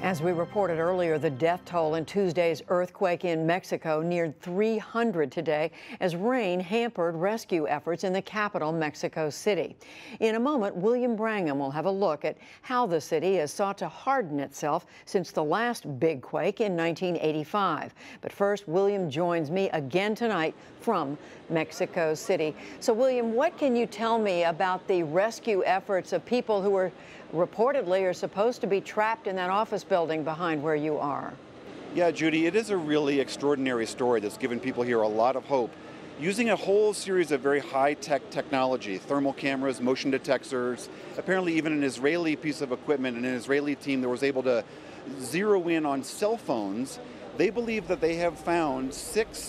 As we reported earlier, the death toll in Tuesday's earthquake in Mexico neared 300 today as rain hampered rescue efforts in the capital, Mexico City. In a moment, William Brangham will have a look at how the city has sought to harden itself since the last big quake in 1985. But first, William joins me again tonight from Mexico City. So, William, what can you tell me about the rescue efforts of people who are reportedly supposed to be trapped in that office building behind where you are? Yeah, Judy, it is a really extraordinary story that's given people here a lot of hope. Using a whole series of very high-tech technology, thermal cameras, motion detectors, apparently even an Israeli piece of equipment, and an Israeli team that was able to zero in on cell phones. They believe that they have found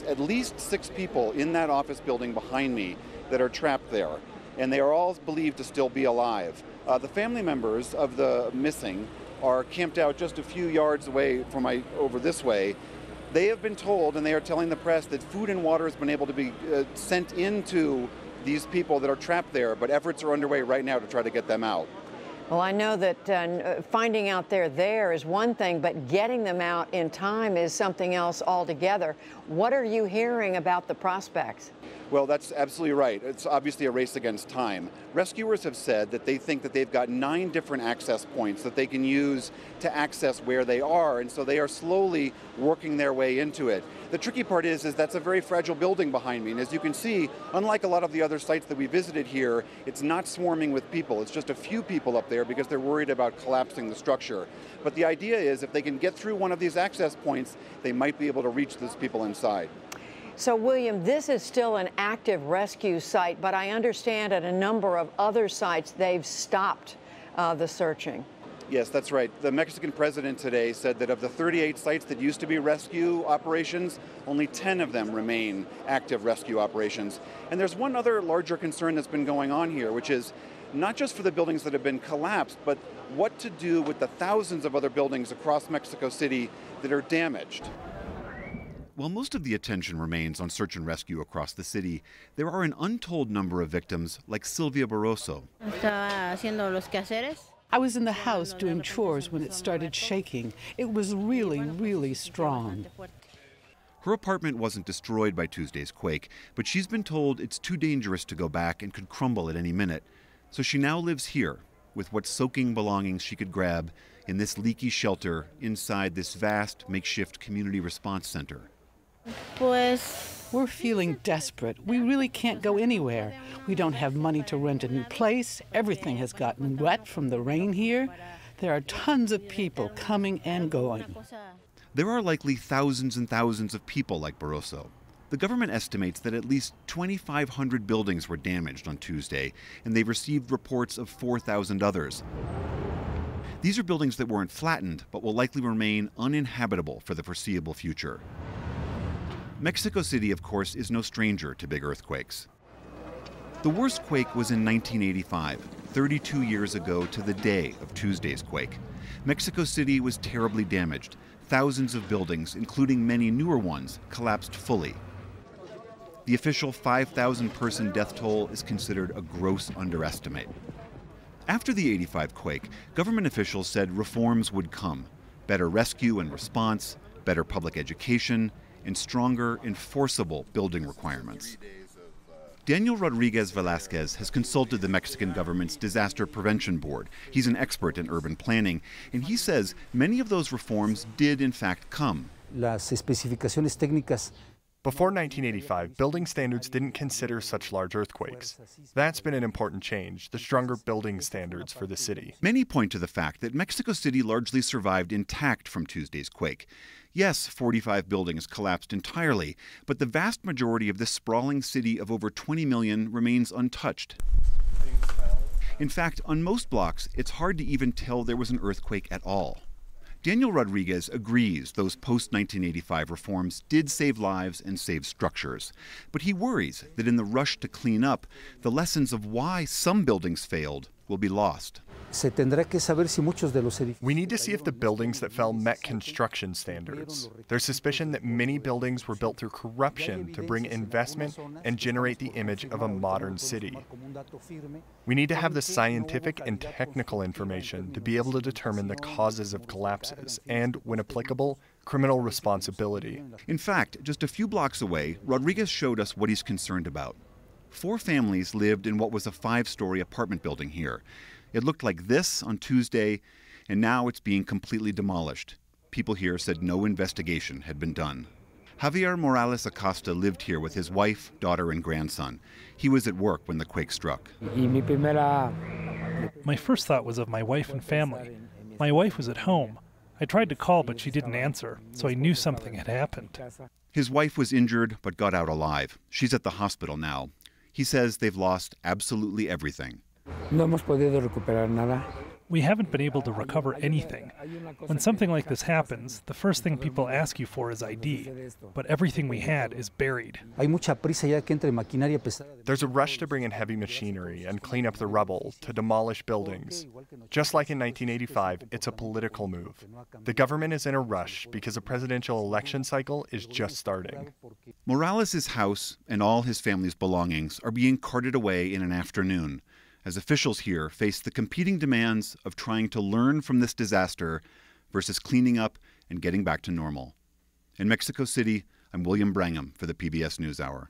at least six people in that office building behind me that are trapped there, and they are all believed to still be alive. The family members of the missing are camped out just a few yards away from over this way. They have been told, and they are telling the press, that food and water has been able to be sent into these people that are trapped there, but efforts are underway right now to try to get them out. Well, I know that finding out they're there is one thing, but getting them out in time is something else altogether. What are you hearing about the prospects? Well, that's absolutely right. It's obviously a race against time. Rescuers have said that they think that they've got 9 different access points that they can use to access where they are, and so they are slowly working their way into it. The tricky part is that's a very fragile building behind me, and as you can see, unlike a lot of the other sites that we visited here, it's not swarming with people. It's just a few people up there because they're worried about collapsing the structure. But the idea is if they can get through one of these access points, they might be able to reach those people inside. So, William, this is still an active rescue site, but I understand at a number of other sites they've stopped the searching. Yes, that's right. The Mexican president today said that of the 38 sites that used to be rescue operations, only 10 of them remain active rescue operations. And there's one other larger concern that's been going on here, which is not just for the buildings that have been collapsed, but what to do with the thousands of other buildings across Mexico City that are damaged. While most of the attention remains on search and rescue across the city, there are an untold number of victims like Silvia Barroso. I was in the house doing chores when it started shaking. It was really, really strong. Her apartment wasn't destroyed by Tuesday's quake, but she's been told it's too dangerous to go back and could crumble at any minute. So she now lives here with what soaking belongings she could grab in this leaky shelter inside this vast makeshift community response center. We're feeling desperate. We really can't go anywhere. We don't have money to rent a new place. Everything has gotten wet from the rain here. There are tons of people coming and going. There are likely thousands and thousands of people like Barroso. The government estimates that at least 2,500 buildings were damaged on Tuesday, and they've received reports of 4,000 others. These are buildings that weren't flattened, but will likely remain uninhabitable for the foreseeable future. Mexico City, of course, is no stranger to big earthquakes. The worst quake was in 1985, 32 years ago to the day of Tuesday's quake. Mexico City was terribly damaged. Thousands of buildings, including many newer ones, collapsed fully. The official 5,000-person death toll is considered a gross underestimate. After the '85 quake, government officials said reforms would come: better rescue and response, better public education, and stronger, enforceable building requirements. Daniel Rodriguez Velasquez has consulted the Mexican government's Disaster Prevention Board. He's an expert in urban planning, and he says many of those reforms did in fact come. Las especificaciones técnicas. Before 1985, building standards didn't consider such large earthquakes. That's been an important change, the stronger building standards for the city. Many point to the fact that Mexico City largely survived intact from Tuesday's quake. Yes, 45 buildings collapsed entirely, but the vast majority of this sprawling city of over 20 million remains untouched. In fact, on most blocks, it's hard to even tell there was an earthquake at all. Daniel Rodriguez agrees those post-1985 reforms did save lives and save structures. But he worries that in the rush to clean up, the lessons of why some buildings failed will be lost. Se tendrá que saber si muchos de los We need to see if the buildings that fell met construction standards. There's suspicion that many buildings were built through corruption to bring investment and generate the image of a modern city. We need to have the scientific and technical information to be able to determine the causes of collapses and, when applicable, criminal responsibility. In fact, just a few blocks away, Rodriguez showed us what he's concerned about. 4 families lived in what was a 5-story apartment building here. It looked like this on Tuesday, and now it's being completely demolished. People here said no investigation had been done. Javier Morales Acosta lived here with his wife, daughter, and grandson. He was at work when the quake struck. My first thought was of my wife and family. My wife was at home. I tried to call, but she didn't answer, so I knew something had happened. His wife was injured but got out alive. She's at the hospital now. He says they've lost absolutely everything. We haven't been able to recover anything. When something like this happens, the first thing people ask you for is ID, but everything we had is buried. There's a rush to bring in heavy machinery and clean up the rubble to demolish buildings. Just like in 1985, it's a political move. The government is in a rush because a presidential election cycle is just starting. Morales' house and all his family's belongings are being carted away in an afternoon, as officials here face the competing demands of trying to learn from this disaster versus cleaning up and getting back to normal. In Mexico City, I'm William Brangham for the PBS NewsHour.